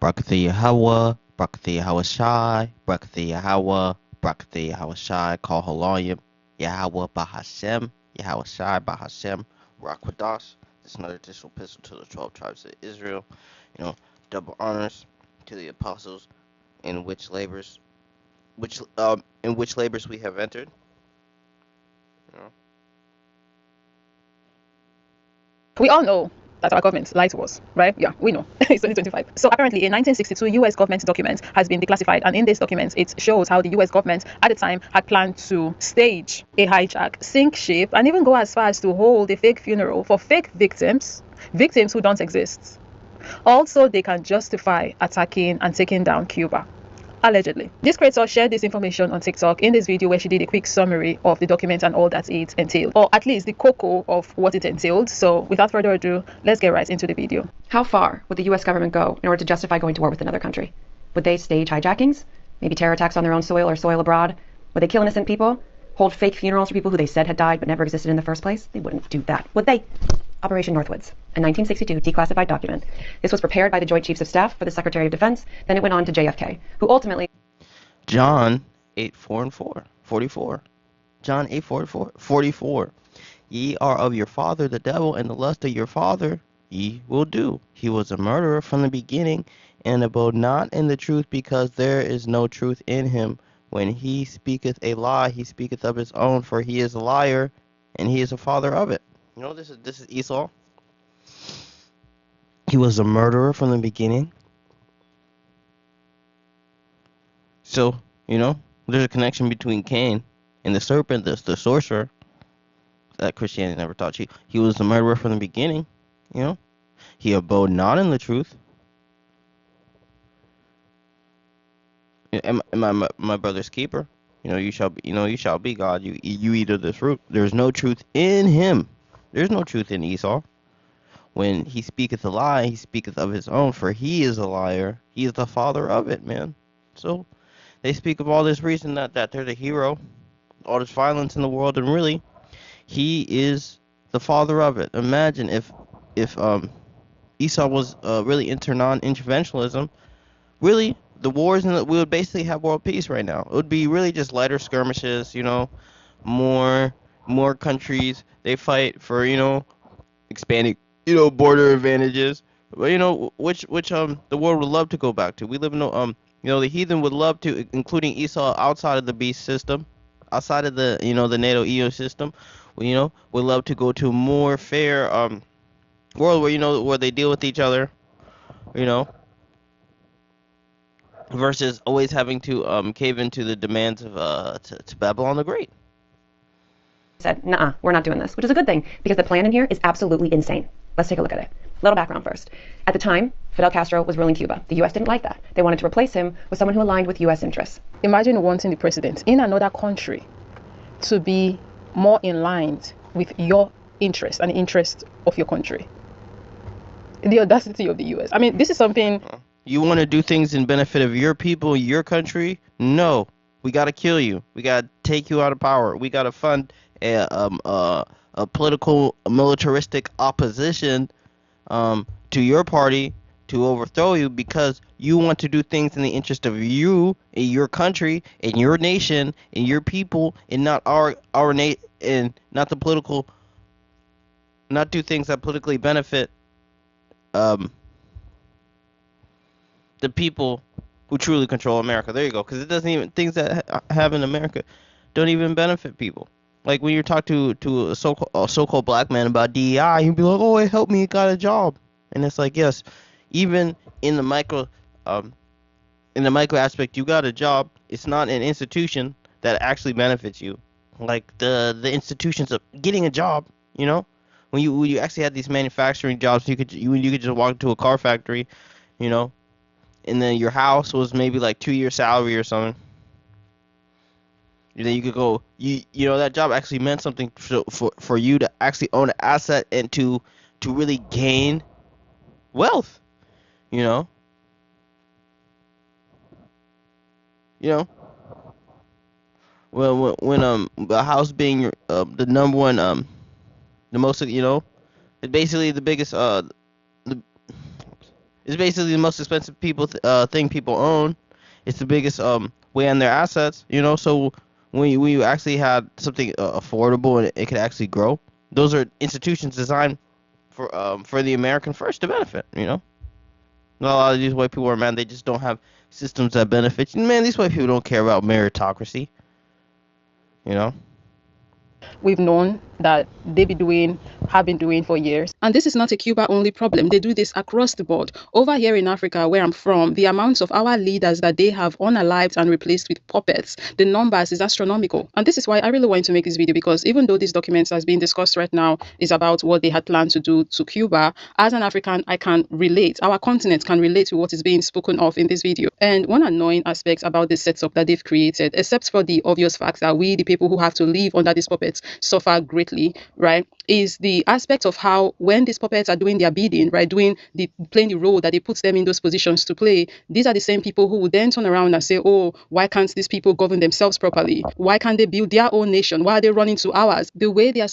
Barakatha Yahweh, Barakatha Yahweh Shai, Barakatha Yahweh, Barakatha Yahweh Shai, Call Haloyim, Yahweh Bahashem, Yahweh Shai Bahashem, Rakwadash. This is another additional epistle to the 12 tribes of Israel. Double honors to the apostles in which labors we have entered. You know. We all know that our government lied to us, right? Yeah, we know. It's 2025. So apparently a 1962 US government document has been declassified, and in this document it shows how the US government at the time had planned to stage a hijack, sink ship, and even go as far as to hold a fake funeral for fake victims who don't exist. Also, they can justify attacking and taking down Cuba. Allegedly. This creator shared this information on TikTok in this video where she did a quick summary of the document and all that it entailed, or at least the cocoa of what it entailed. So without further ado, let's get right into the video. How far would the US government go in order to justify going to war with another country? Would they stage hijackings? Maybe terror attacks on their own soil or soil abroad? Would they kill innocent people? Hold fake funerals for people who they said had died but never existed in the first place? They wouldn't do that, would they? Operation Northwoods, a 1962 declassified document. This was prepared by the Joint Chiefs of Staff for the Secretary of Defense. Then it went on to JFK, who ultimately... John 8:44. John 8:44. Ye are of your father the devil, and the lust of your father ye will do. He was a murderer from the beginning, and abode not in the truth, because there is no truth in him. When he speaketh a lie, he speaketh of his own, for he is a liar, and he is the father of it. This is Esau. He was a murderer from the beginning. So, there's a connection between Cain and the serpent, the sorcerer, that Christianity never taught you. He was a murderer from the beginning, He abode not in the truth. Am I my brother's keeper? You shall be God. You eat of this fruit. There's no truth in him. There's no truth in Esau. When he speaketh a lie, he speaketh of his own, for he is a liar. He is the father of it, man. So they speak of all this reason that they're the hero, all this violence in the world, and really, he is the father of it. Imagine if Esau was really into non-interventionalism, really, the wars, we would basically have world peace right now. It would be really just lighter skirmishes, more countries. They fight for, expanding, border advantages. But, which the world would love to go back to. We live in the heathen would love to, including Esau, outside of the beast system, outside of the, the NATO EU system, would love to go to a more fair world where, where they deal with each other, versus always having to cave into the demands of to Babylon the Great. Said, nah, we're not doing this, which is a good thing, because the plan in here is absolutely insane. Let's take a look at it. A little background first. At the time, Fidel Castro was ruling Cuba. The U.S. didn't like that. They wanted to replace him with someone who aligned with U.S. interests. Imagine wanting the president in another country to be more in line with your interest and the interest of your country. The audacity of the U.S. I mean, this is something... You want to do things in benefit of your people, your country? No. We got to kill you. We got to take you out of power. We got to fund a political militaristic opposition to your party to overthrow you, because you want to do things in the interest of you, in your country, in your nation, in your people, and not and not the political, not do things that politically benefit the people who truly control America. There you go. Because it doesn't even, things that have in America don't even benefit people. Like when you talk to a so-called black man about DEI, he'd be like, "Oh, it helped me, it got a job." And it's like, yes, even in the micro aspect, you got a job. It's not an institution that actually benefits you, like the institutions of getting a job. When you actually had these manufacturing jobs, you could just walk into a car factory, and then your house was maybe like 2 years salary or something. And then you could go, that job actually meant something for you to actually own an asset and to really gain wealth, Well, when the house being the number one the most, it's basically the biggest It's basically the most expensive thing people own. It's the biggest way on their assets. So when you actually had something affordable and it could actually grow, those are institutions designed for the American first to benefit. Not a lot of these white people are, man, they just don't have systems that benefit you. Man, these white people don't care about meritocracy. You know. We've known that have been doing for years. And this is not a Cuba only problem. They do this across the board. Over here in Africa, where I'm from, the amounts of our leaders that they have unalived and replaced with puppets, the numbers is astronomical. And this is why I really wanted to make this video, because even though these documents that's being discussed right now is about what they had planned to do to Cuba, as an African, I can relate. Our continent can relate to what is being spoken of in this video. And one annoying aspect about this setup that they've created, except for the obvious fact that we, the people who have to live under these puppets, suffer greatly, right, is the aspect of how when these puppets are doing their bidding, right, playing the role that they put them in those positions to play, these are the same people who would then turn around and say, oh, why can't these people govern themselves properly? Why can't they build their own nation? Why are they running to ours? The way they are,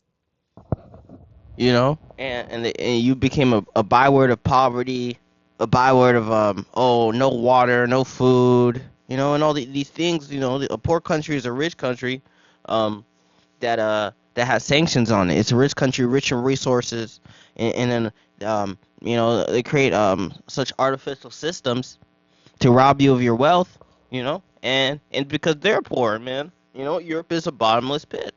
and you became a byword of poverty, a byword of no water, no food, and all these things. A poor country is a rich country, that has sanctions on it. It's a rich country, rich in resources, and then they create such artificial systems to rob you of your wealth, and because they're poor, man. Europe is a bottomless pit,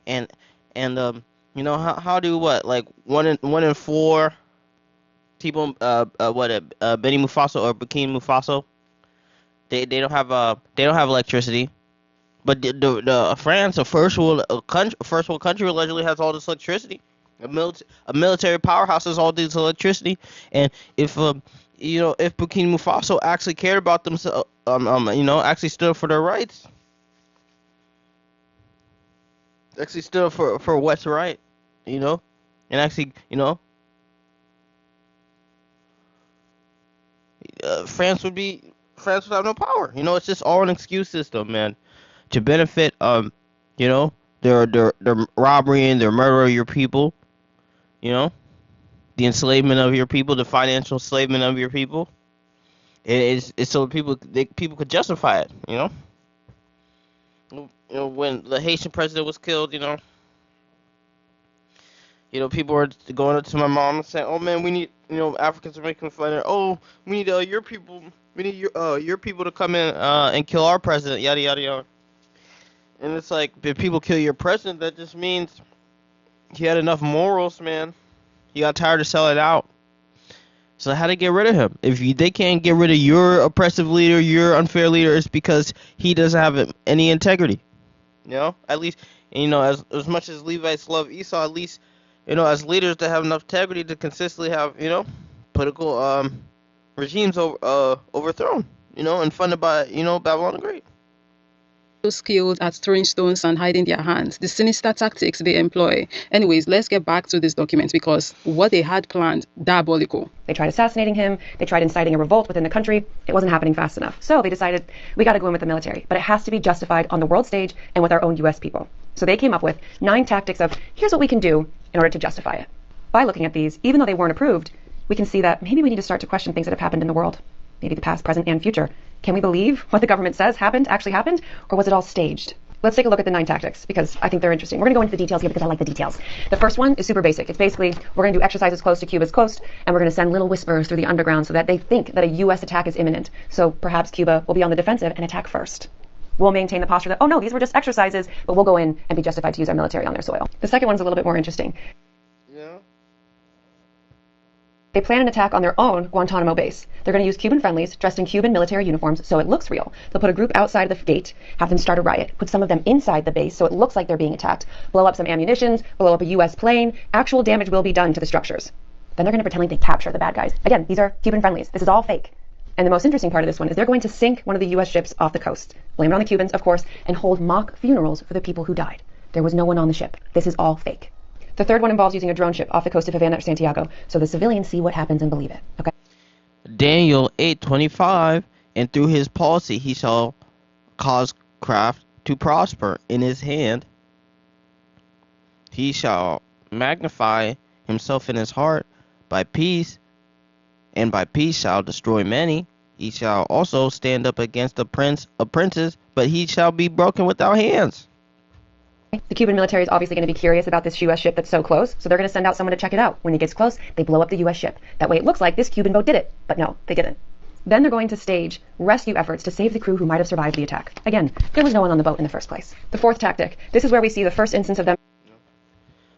and how do what, like one in four people Beni Mufaso or Burkina Mufaso, they don't have electricity. But the France, a first world country, allegedly has all this electricity. A military powerhouse has all this electricity, and if if Burkina Faso actually cared about themselves, actually stood up for their rights, actually stood up for what's right, and actually, France would have no power. It's just all an excuse system, man, to benefit their robbery and their murder of your people, the enslavement of your people, the financial enslavement of your people. It's so people could justify it, when the Haitian president was killed, people were going up to my mom and saying, "Oh man, we need, Africans are making fun of, oh, we need your people, your people to come in and kill our president, yada yada yada." And it's like, if people kill your president, that just means he had enough morals, man. He got tired of selling out. So how to get rid of him? If they can't get rid of your oppressive leader, your unfair leader, it's because he doesn't have any integrity. At least, as much as Levites love Esau, at least, as leaders that have enough integrity to consistently have, political regimes overthrown, and funded by, Babylon the Great. Skilled at throwing stones and hiding their hands, the sinister tactics they employ. Anyways, let's get back to this document, because what they had planned, diabolical. They tried assassinating him. They tried inciting a revolt within the country. It wasn't happening fast enough. So they decided, we got to go in with the military, but it has to be justified on the world stage and with our own U.S. people. So they came up with 9 tactics of, here's what we can do in order to justify it. By looking at these, even though they weren't approved, we can see that maybe we need to start to question things that have happened in the world. Maybe the past, present, and future. Can we believe what the government says actually happened, or was it all staged? Let's take a look at the 9 tactics, because I think they're interesting. We're going to go into the details here because I like the details. The first one is super basic. It's basically, we're going to do exercises close to Cuba's coast, and we're going to send little whisperers through the underground so that they think that a U.S. attack is imminent. So perhaps Cuba will be on the defensive and attack first. We'll maintain the posture that, oh no, these were just exercises, but we'll go in and be justified to use our military on their soil. The second one's a little bit more interesting. They plan an attack on their own Guantanamo base. They're going to use Cuban friendlies dressed in Cuban military uniforms so it looks real. They'll put a group outside of the gate, have them start a riot, put some of them inside the base so it looks like they're being attacked, blow up some ammunitions, blow up a U.S. plane. Actual damage will be done to the structures. Then they're going to pretend like they capture the bad guys. Again, these are Cuban friendlies. This is all fake. And the most interesting part of this one is they're going to sink one of the U.S. ships off the coast, blame it on the Cubans, of course, and hold mock funerals for the people who died. There was no one on the ship. This is all fake. The third one involves using a drone ship off the coast of Havana or Santiago, so the civilians see what happens and believe it. Okay. Daniel 8:25, and through his policy he shall cause craft to prosper in his hand. He shall magnify himself in his heart by peace, and by peace shall destroy many. He shall also stand up against the prince of princes, but he shall be broken without hands. The Cuban military is obviously going to be curious about this U.S. ship that's so close, so they're going to send out someone to check it out. When it gets close, they blow up the U.S. ship. That way it looks like this Cuban boat did it. But no, they didn't. Then they're going to stage rescue efforts to save the crew who might have survived the attack. Again, there was no one on the boat in the first place. The fourth tactic. This is where we see the first instance of them.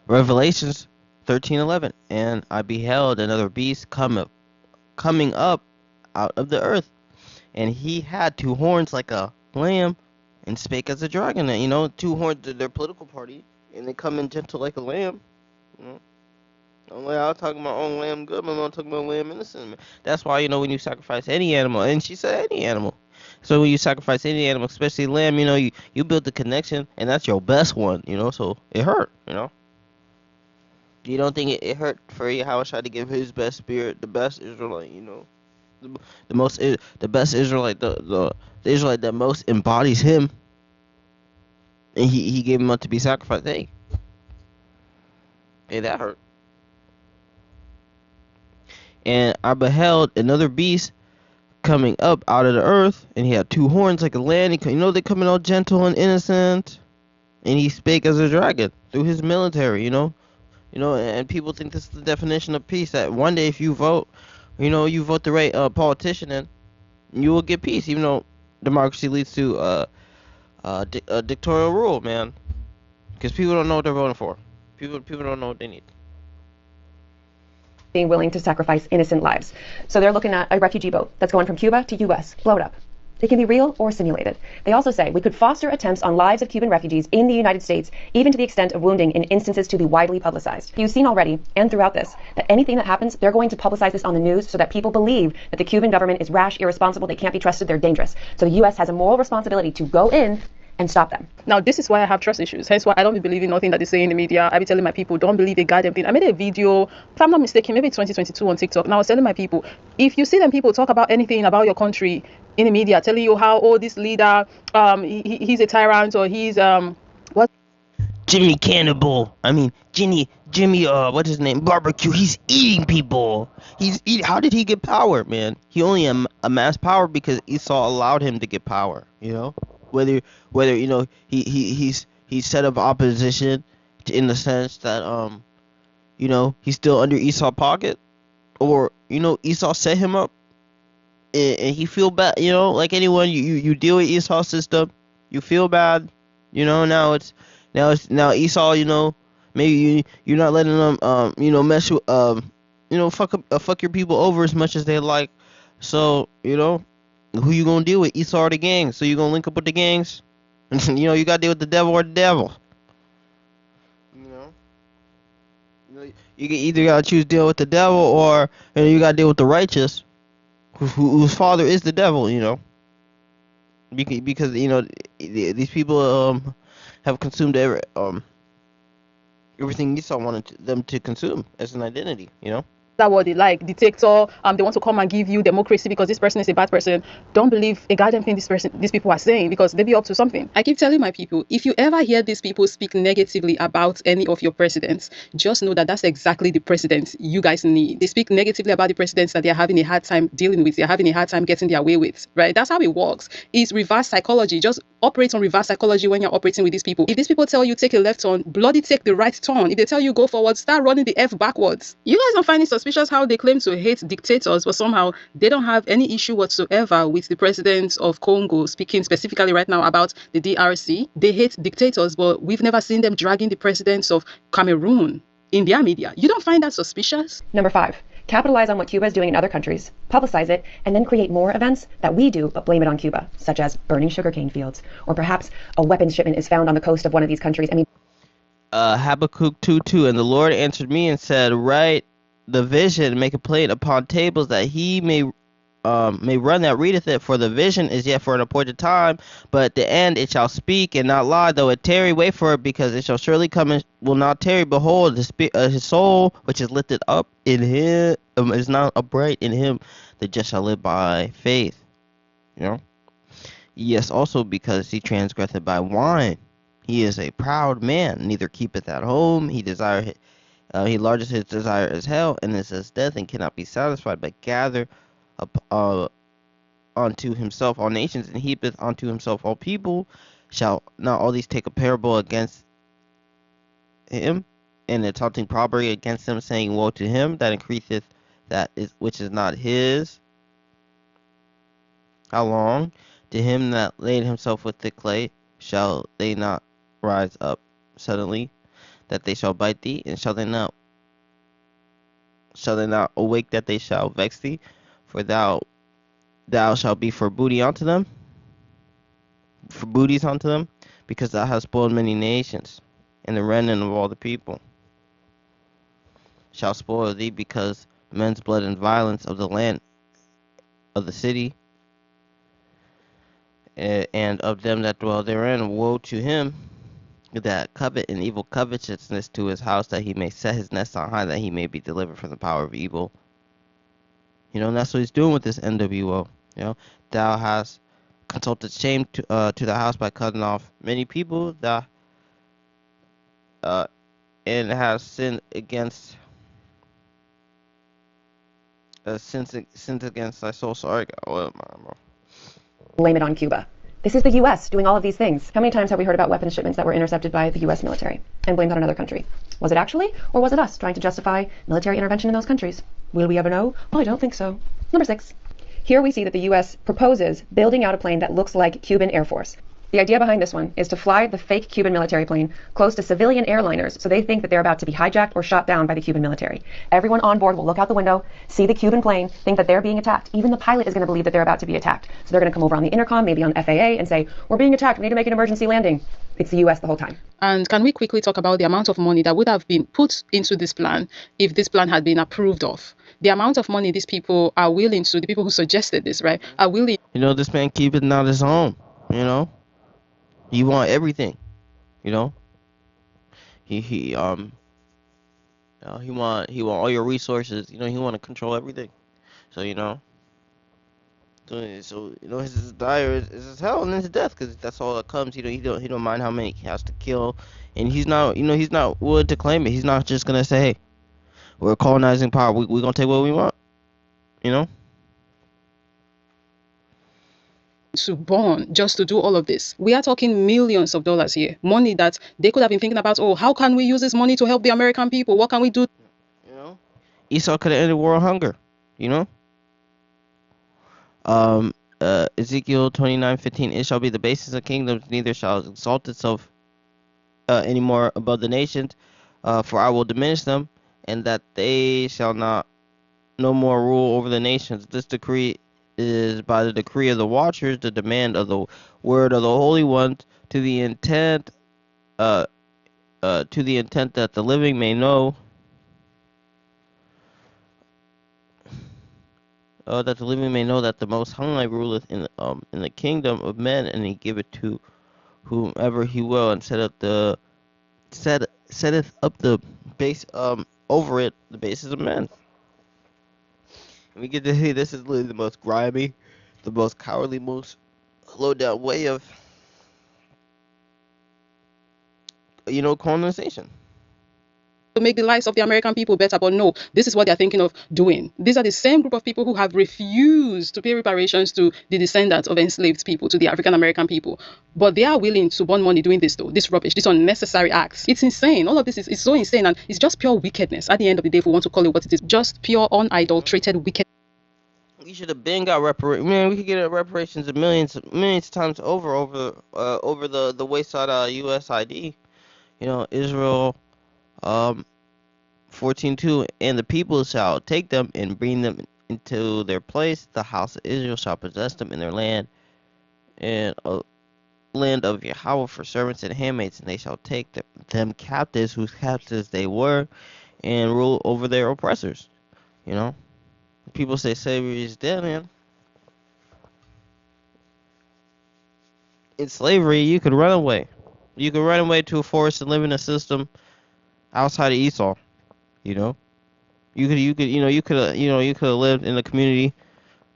Revelations 13:11. And I beheld another beast coming up out of the earth, and he had two horns like a lamb, and spake as a dragon. And, you know, two horns, they're political party, and they come in gentle like a lamb. You know, I'm talking about own lamb good, I'm not talking about lamb innocent. Man. That's why, you know, when you sacrifice any animal, and she said any animal. So when you sacrifice any animal, especially lamb, you know, you build the connection, and that's your best one, you know. So it hurt, you know. You don't think it hurt for Yahweh tried to give his best spirit, the best Israelite, you know, the best Israelite, the Israelite that most embodies him, and he gave him up to be sacrificed. Hey, that hurt. And I beheld another beast coming up out of the earth, and he had two horns like a lamb. You know, they coming all gentle and innocent, and he spake as a dragon through his military. You know, and people think this is the definition of peace. That one day, if you vote, you know, you vote the right politician in, you will get peace. Even though democracy leads to dictatorial rule, man, because people don't know what they're voting for. People don't know what they need. Being willing to sacrifice innocent lives. So they're looking at a refugee boat that's going from Cuba to U.S. Blow it up. It can be real or simulated. They also say we could foster attempts on lives of Cuban refugees in the United States, even to the extent of wounding in instances to be widely publicized. You've seen already, and throughout this, that anything that happens, they're going to publicize this on the news so that people believe that the Cuban government is rash, irresponsible, they can't be trusted, they're dangerous. So the U.S. has a moral responsibility to go in and stop them. Now, this is why I have trust issues. Hence why I don't be believing nothing that they say in the media. I be telling my people, don't believe a goddamn thing. I made a video, if I'm not mistaken, maybe 2022 on TikTok. And I was telling my people, if you see them people talk about anything about your country in the media, telling you how, oh, this leader, he's a tyrant, or he's, what? Jimmy Cannibal. I mean, Jimmy, what's his name? Barbecue. He's eating people. How did he get power, man? He only amassed power because Esau allowed him to get power, you know? Whether you know he set up opposition in the sense that you know he's still under Esau's pocket, or you know Esau set him up and he feel bad, you know, like anyone you deal with Esau's system, you feel bad, you know. Now Esau, you know, maybe you're not letting them you know mess with you know fuck your people over as much as they like, so you know. Who you gonna deal with? Esau or the gangs? So you gonna link up with the gangs? You know, you gotta deal with the devil or the devil. You know, you either gotta choose deal with the devil or you gotta deal with the righteous, whose father is the devil. You know, because you know these people have consumed everything Esau wanted them to consume as an identity. You know. That what they like, dictator. They want to come and give you democracy because this person is a bad person. Don't believe a goddamn thing these people are saying, because they be up to something. I keep telling my people, if you ever hear these people speak negatively about any of your presidents, just know that that's exactly the president you guys need. They speak negatively about the presidents that they're having a hard time dealing with. They're having a hard time getting their way with, right? That's how it works. It's reverse psychology. Just operate on reverse psychology when you're operating with these people. If these people tell you take a left turn, bloody take the right turn. If they tell you go forward, start running the F backwards. You guys don't find it suspicious how they claim to hate dictators, but somehow they don't have any issue whatsoever with the president of Congo speaking specifically right now about the DRC. They hate dictators, but we've never seen them dragging the presidents of Cameroon in their media. You don't find that suspicious? Number 5. Capitalize on what Cuba is doing in other countries, publicize it, and then create more events that we do but blame it on Cuba, such as burning sugarcane fields, or perhaps a weapons shipment is found on the coast of one of these countries. I mean, Habakkuk 2:2, and the Lord answered me and said, write the vision, make it plain upon tables, that he may run that readeth it. For the vision is yet for an appointed time, but at the end it shall speak and not lie. Though it tarry, wait for it, because it shall surely come and will not tarry. Behold, his soul, which is lifted up in him, is not upright in him. The just shall live by faith. You know. Yes, also because he transgresseth by wine. He is a proud man, neither keepeth at home. He desireth He enlarges his desire as hell, and is as death, and cannot be satisfied, but gather up unto himself all nations, and heapeth unto himself all people. Shall not all these take a parable against him, and a taunting proverb against him, saying, Woe to him that increaseth that is which is not his? How long? To him that laid himself with the clay, shall they not rise up suddenly, that they shall bite thee? And shall they not awake, that they shall vex thee? For thou shalt be for booty unto them, for booties unto them, because thou hast spoiled many nations, and the remnant of all the people shall spoil thee, because men's blood and violence of the land of the city, and of them that dwell therein. Woe to him that covet an evil covetousness to his house, that he may set his nest on high, that he may be delivered from the power of evil. And that's what he's doing with this NWO. Thou hast consulted shame to the house by cutting off many people, that and has sinned against sins against thy soul. Sorry, God. Blame it on Cuba. This is the U.S. doing all of these things. How many times have we heard about weapons shipments that were intercepted by the U.S. military and blamed on another country? Was it actually, or was it us trying to justify military intervention in those countries? Will we ever know? I don't think so. Number 6. Here we see that the U.S. proposes building out a plane that looks like Cuban Air Force. The idea behind this one is to fly the fake Cuban military plane close to civilian airliners so they think that they're about to be hijacked or shot down by the Cuban military. Everyone on board will look out the window, see the Cuban plane, think that they're being attacked. Even the pilot is going to believe that they're about to be attacked. So they're going to come over on the intercom, maybe on FAA, and say, we're being attacked, we need to make an emergency landing. It's the U.S. the whole time. And can we quickly talk about the amount of money that would have been put into this plan if this plan had been approved of? The amount of money these people are willing to, the people who suggested this, right, are willing. This man keeping not his own. You want everything. He want all your resources. He want to control everything. So his desire is his hell and his death, because that's all that comes. He don't mind how many he has to kill, and he's not willing to claim it. He's not just gonna say, hey, we're colonizing power. We're gonna take what we want. To bond just to do all of this. We are talking millions of dollars here. Money that they could have been thinking about, how can we use this money to help the American people? What can we do? Esau could have ended world hunger. Ezekiel 29:15, it shall be the basis of kingdoms, neither shall it exalt itself anymore above the nations, for I will diminish them, and that they shall no more rule over the nations. This decree is by the decree of the watchers, the demand of the word of the Holy One, to the intent that the living may know that the Most High ruleth in the kingdom of men, and he giveth to whomever he will, and setteth up the base over it, the bases of men. And we get to see this is literally the most grimy, the most cowardly, most low down way of colonization. To make the lives of the American people better, but no, this is what they're thinking of doing. These are the same group of people who have refused to pay reparations to the descendants of enslaved people, to the African American people. But they are willing to burn money doing this, though, this rubbish, this unnecessary acts. It's insane. All of this is so insane, and it's just pure wickedness. At the end of the day, if we want to call it what it is, just pure unadulterated wickedness. We should have been got reparations. Man, we could get reparations a millions times over the wayside USID. Israel 14:2, and the people shall take them and bring them into their place. The house of Israel shall possess them in their land, and land of Yahweh for servants and handmaids, and they shall take them captives, whose captives they were, and rule over their oppressors. People say slavery is dead, man. In slavery, you could run away. You could run away to a forest and live in a system outside of Esau. You could have lived in a community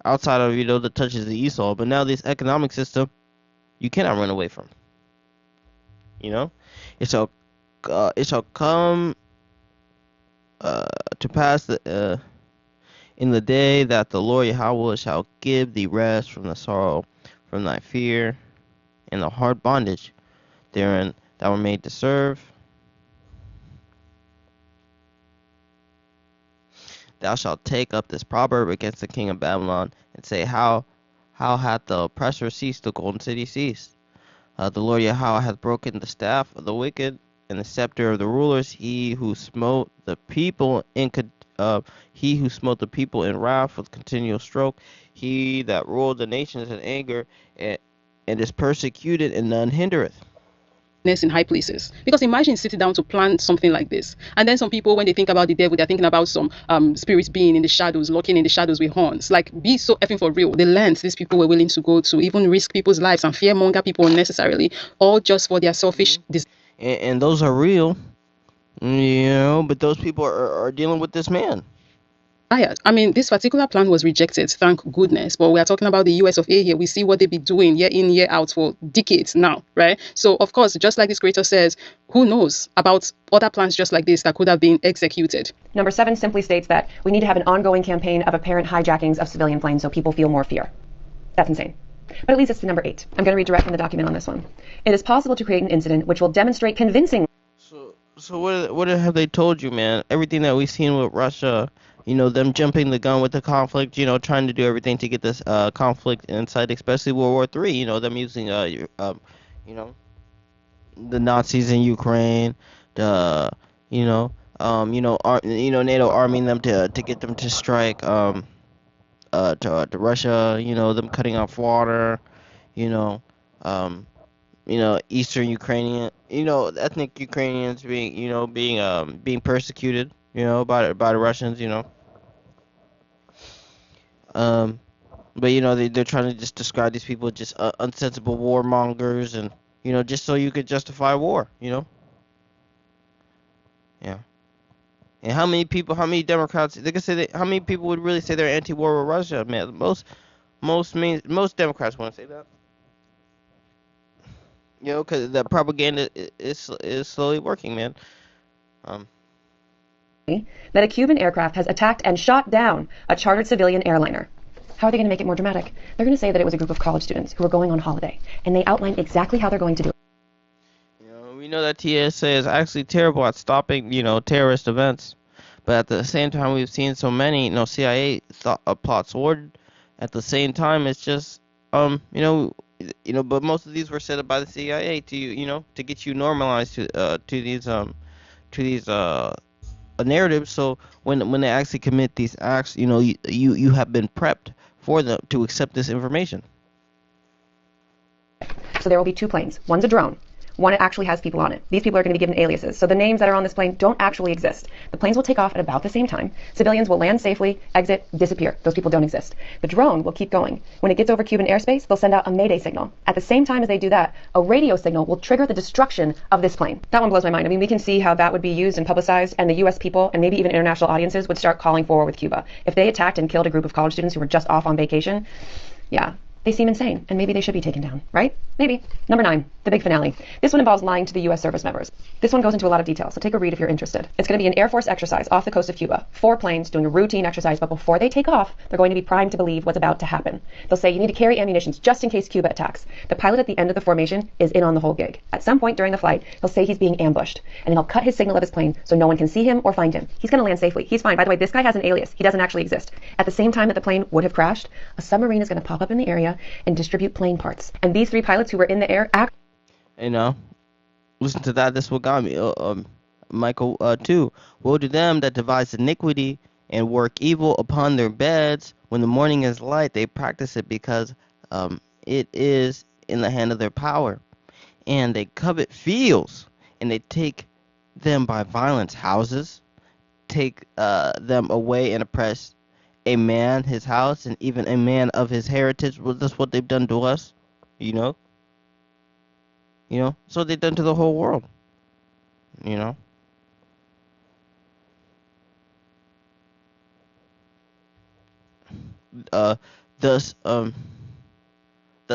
outside of the touches of Esau. But now this economic system, you cannot run away from. It shall come to pass in the day that the Lord Yahweh shall give thee rest from the sorrow, from thy fear, and the hard bondage therein thou were made to serve. Thou shalt take up this proverb against the king of Babylon, and say, How hath the oppressor ceased, the golden city ceased? The Lord Yahweh hath broken the staff of the wicked, and the scepter of the rulers. He who smote the people in wrath with continual stroke. He that ruled the nations in anger, and is persecuted, and none hindereth. In high places, because imagine sitting down to plan something like this, and then some people, when they think about the devil, they're thinking about some spirits being in the shadows, lurking in the shadows with horns. Like, be so effing for real. The lengths these people were willing to go to, even risk people's lives and fearmonger people unnecessarily, all just for their selfish desires. And those are real, but those people are dealing with this man. I mean, this particular plan was rejected, thank goodness. But we are talking about the US of A here. We see what they be doing year in, year out for decades now, right? So, of course, just like this creator says, who knows about other plans just like this that could have been executed. Number 7 simply states that we need to have an ongoing campaign of apparent hijackings of civilian planes so people feel more fear. That's insane. But it leads us to number 8. I'm going to read direct from the document on this one. It is possible to create an incident which will demonstrate convincingly. So what have they told you, man? Everything that we've seen with Russia, them jumping the gun with the conflict, trying to do everything to get this conflict inside, especially World War III. Them using the Nazis in Ukraine, NATO arming them to get them to strike to Russia. Them cutting off water, Eastern Ukrainian, ethnic Ukrainians being persecuted, by the Russians, but they're trying to just describe these people just unsensible warmongers, and just so you could justify war, yeah. And how many Democrats? They could say how many people would really say they're anti-war with Russia, man? Most Democrats want to say that. Because the propaganda is slowly working, man. That a Cuban aircraft has attacked and shot down a chartered civilian airliner. How are they going to make it more dramatic? They're going to say that it was a group of college students who were going on holiday, and they outline exactly how they're going to do it. We know that TSA is actually terrible at stopping, terrorist events, but at the same time, we've seen so many, CIA plots ordered. At the same time, it's just, but most of these were set up by the CIA to get you normalized to these narratives. So when they actually commit these acts, you have been prepped for them to accept this information. So there will be 2 planes. One's a drone. One actually has people on it. These people are going to be given aliases, so the names that are on this plane don't actually exist. The planes will take off at about the same time. Civilians will land safely, exit, disappear. Those people don't exist. The drone will keep going. When it gets over Cuban airspace, they'll send out a mayday signal. At the same time as they do that, a radio signal will trigger the destruction of this plane. That one blows my mind. I mean, we can see how that would be used and publicized, and the US people and maybe even international audiences would start calling for war with Cuba. If they attacked and killed a group of college students who were just off on vacation, yeah. They seem insane, and maybe they should be taken down, right? Maybe. Number 9, the big finale. This one involves lying to the U.S. service members. This one goes into a lot of detail, so take a read if you're interested. It's going to be an Air Force exercise off the coast of Cuba. 4 planes doing a routine exercise, but before they take off, they're going to be primed to believe what's about to happen. They'll say you need to carry ammunition just in case Cuba attacks. The pilot at the end of the formation is in on the whole gig. At some point during the flight, he'll say he's being ambushed, and then he'll cut his signal of his plane so no one can see him or find him. He's going to land safely. He's fine. By the way, this guy has an alias. He doesn't actually exist. At the same time that the plane would have crashed, a submarine is going to pop up in the area and distribute plane parts. And these 3 pilots who were in the air listen to that. This is what got me. Michael 2. Woe to them that devise iniquity and work evil upon their beds. When the morning is light, they practice it because it is in the hand of their power. And they covet fields, and they take them by violence houses, take them away and oppress a man his house, and even a man of his heritage. Well, that's what they've done to us, so they've done to the whole world, thus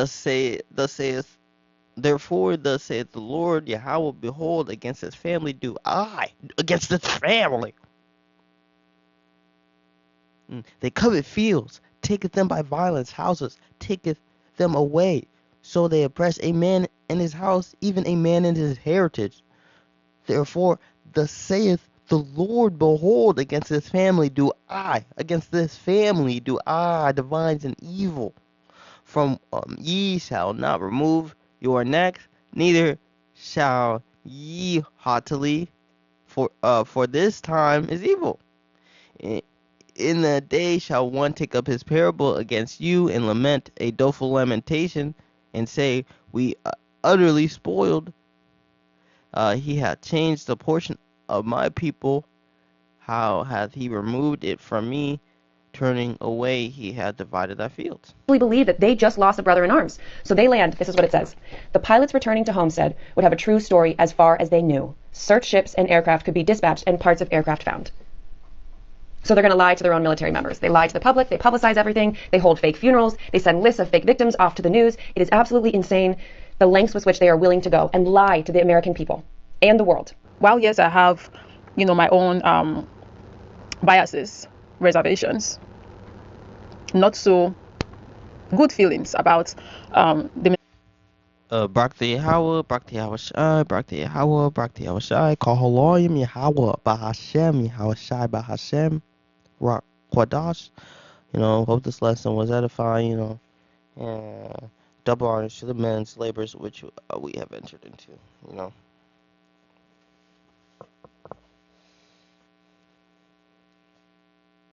saith, therefore thus saith the Lord Yahweh, behold, against this family do I, against this family, They covet fields, taketh them by violence, houses, taketh them away. So they oppress a man in his house, even a man in his heritage. Therefore, thus saith the Lord, behold, against this family do I devise an evil. From ye shall not remove your necks, neither shall ye haughtily, for this time is evil. In the day shall one take up his parable against you, and lament a doleful lamentation, and say, we utterly spoiled. He hath changed the portion of my people. How hath he removed it from me? Turning away, he hath divided thy fields. Believe that they just lost a brother in arms. So they land, this is what it says. The pilots returning to Homestead would have a true story as far as they knew. Search ships and aircraft could be dispatched and parts of aircraft found. So they're going to lie to their own military members. They lie to the public. They publicize everything. They hold fake funerals. They send lists of fake victims off to the news. It is absolutely insane the lengths with which they are willing to go and lie to the American people and the world. While yes, I have, my own biases, reservations, not so good feelings about the Brakti Yahweh, Brakti Yahweh Shai, Brakti Yahweh, Brakti Yahweh Shai, Kahaloyim Yahweh, Bahashem, Yahweh Shai, Bahashem, Quadash. Hope this lesson was edifying, and double honors to the men's labors which we have entered into,